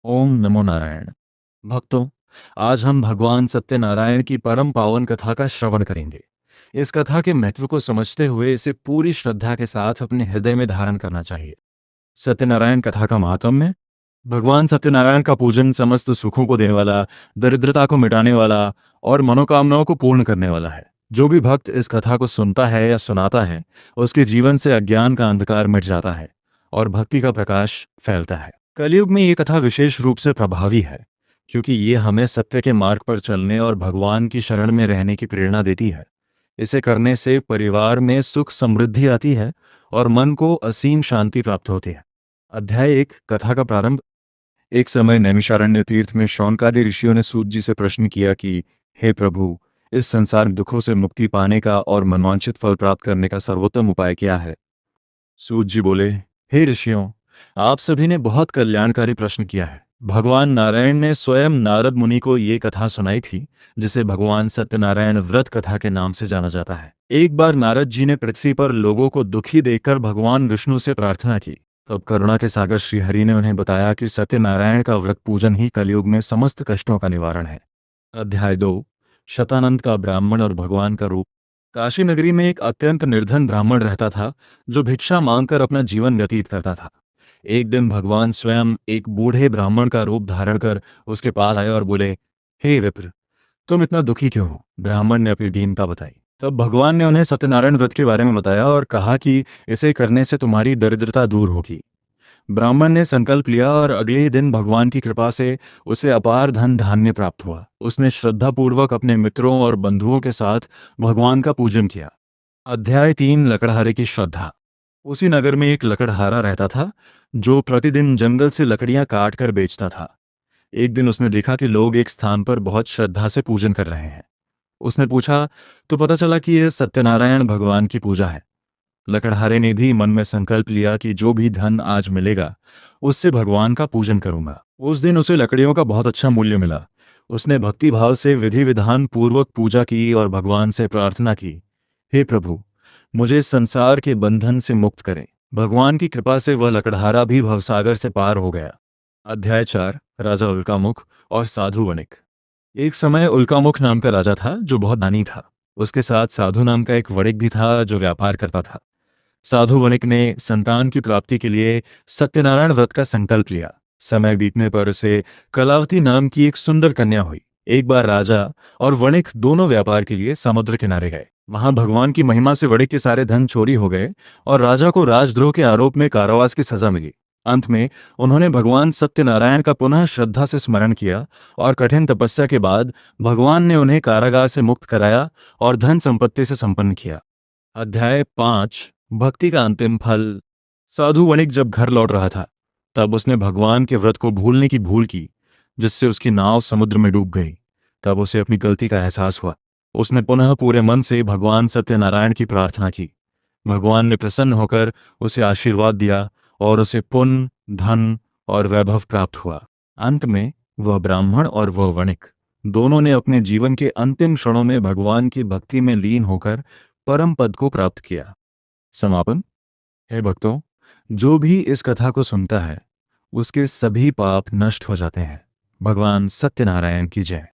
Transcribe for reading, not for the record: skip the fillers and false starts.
ओम नमो नारायण। भक्तों, आज हम भगवान सत्यनारायण की परम पावन कथा का श्रवण करेंगे। इस कथा के महत्व को समझते हुए इसे पूरी श्रद्धा के साथ अपने हृदय में धारण करना चाहिए। सत्यनारायण कथा का महात्म्य। भगवान सत्यनारायण का पूजन समस्त सुखों को देने वाला, दरिद्रता को मिटाने वाला और मनोकामनाओं को पूर्ण करने वाला है। जो भी भक्त इस कथा को सुनता है या सुनाता है, उसके जीवन से अज्ञान का अंधकार मिट जाता है और भक्ति का प्रकाश फैलता है। कलयुग में ये कथा विशेष रूप से प्रभावी है, क्योंकि ये हमें सत्य के मार्ग पर चलने और भगवान की शरण में रहने की प्रेरणा देती है। इसे करने से परिवार में सुख समृद्धि आती है और मन को असीम शांति प्राप्त होती है। अध्याय 1। कथा का प्रारंभ। एक समय नैमिषारण्य तीर्थ में शौनकादि ऋषियों ने सूत जी से प्रश्न किया कि हे प्रभु, इस संसार दुखों से मुक्ति पाने का और मनवांछित फल प्राप्त करने का सर्वोत्तम उपाय क्या है? सूत जी बोले, हे ऋषियों, आप सभी ने बहुत कल्याणकारी प्रश्न किया है। भगवान नारायण ने स्वयं नारद मुनि को ये कथा सुनाई थी, जिसे भगवान सत्यनारायण व्रत कथा के नाम से जाना जाता है। एक बार नारद जी ने पृथ्वी पर लोगों को दुखी देखकर भगवान विष्णु से प्रार्थना की। तब करुणा के सागर श्रीहरि ने उन्हें बताया कि सत्यनारायण का व्रत पूजन ही कलयुग में समस्त कष्टों का निवारण है। अध्याय 2। शतानंद का ब्राह्मण और भगवान का रूप। काशी नगरी में एक अत्यंत निर्धन ब्राह्मण रहता था, जो भिक्षा मांगकर अपना जीवन व्यतीत करता था। एक दिन भगवान स्वयं एक बूढ़े ब्राह्मण का रूप धारण कर उसके पास आए और बोले, हे विप्र, तुम इतना दुखी क्यों हो? ब्राह्मण ने अपनी दीनता बताई। तब भगवान ने उन्हें सत्यनारायण व्रत के बारे में बताया और कहा कि इसे करने से तुम्हारी दरिद्रता दूर होगी। ब्राह्मण ने संकल्प लिया और अगले ही दिन भगवान की कृपा से उसे अपार धन धान्य प्राप्त हुआ। उसने श्रद्धापूर्वक अपने मित्रों और बंधुओं के साथ भगवान का पूजन किया। अध्याय 3। लकड़हारे की श्रद्धा। उसी नगर में एक लकड़हारा रहता था, जो प्रतिदिन जंगल से लकड़ियां काट कर बेचता था। एक दिन उसने देखा कि लोग एक स्थान पर बहुत श्रद्धा से पूजन कर रहे हैं। उसने पूछा तो पता चला कि यह सत्यनारायण भगवान की पूजा है। लकड़हारे ने भी मन में संकल्प लिया कि जो भी धन आज मिलेगा, उससे भगवान का पूजन करूंगा। उस दिन उसे लकड़ियों का बहुत अच्छा मूल्य मिला। उसने भक्ति भाव से विधि विधान पूर्वक पूजा की और भगवान से प्रार्थना की, हे प्रभु, मुझे इस संसार के बंधन से मुक्त करें। भगवान की कृपा से वह लकड़हारा भी भवसागर से पार हो गया। अध्याय 4। राजा उल्कामुख और साधु वणिक। एक समय उल्कामुख नाम का राजा था, जो बहुत दानी था। उसके साथ साधु नाम का एक वणिक भी था, जो व्यापार करता था। साधु वणिक ने संतान की प्राप्ति के लिए सत्यनारायण व्रत का संकल्प लिया। समय बीतने पर उसे कलावती नाम की एक सुंदर कन्या हुई। एक बार राजा और वणिक दोनों व्यापार के लिए समुद्र किनारे गए। वहां भगवान की महिमा से वणिक के सारे धन चोरी हो गए और राजा को राजद्रोह के आरोप में कारावास की सजा मिली। अंत में उन्होंने भगवान सत्यनारायण का पुनः श्रद्धा से स्मरण किया और कठिन तपस्या के बाद भगवान ने उन्हें कारागार से मुक्त कराया और धन संपत्ति से संपन्न किया। अध्याय 5। भक्ति का अंतिम फल। साधु वणिक जब घर लौट रहा था, तब उसने भगवान के व्रत को भूलने की भूल की, जिससे उसकी नाव समुद्र में डूब गई। तब उसे अपनी गलती का एहसास हुआ। उसने पुनः पूरे मन से भगवान सत्यनारायण की प्रार्थना की। भगवान ने प्रसन्न होकर उसे आशीर्वाद दिया और उसे पुण्य, धन और वैभव प्राप्त हुआ। अंत में वह ब्राह्मण और वह वणिक दोनों ने अपने जीवन के अंतिम क्षणों में भगवान की भक्ति में लीन होकर परम पद को प्राप्त किया। समापन। हे भक्तों, जो भी इस कथा को सुनता है, उसके सभी पाप नष्ट हो जाते हैं। भगवान सत्यनारायण की जय।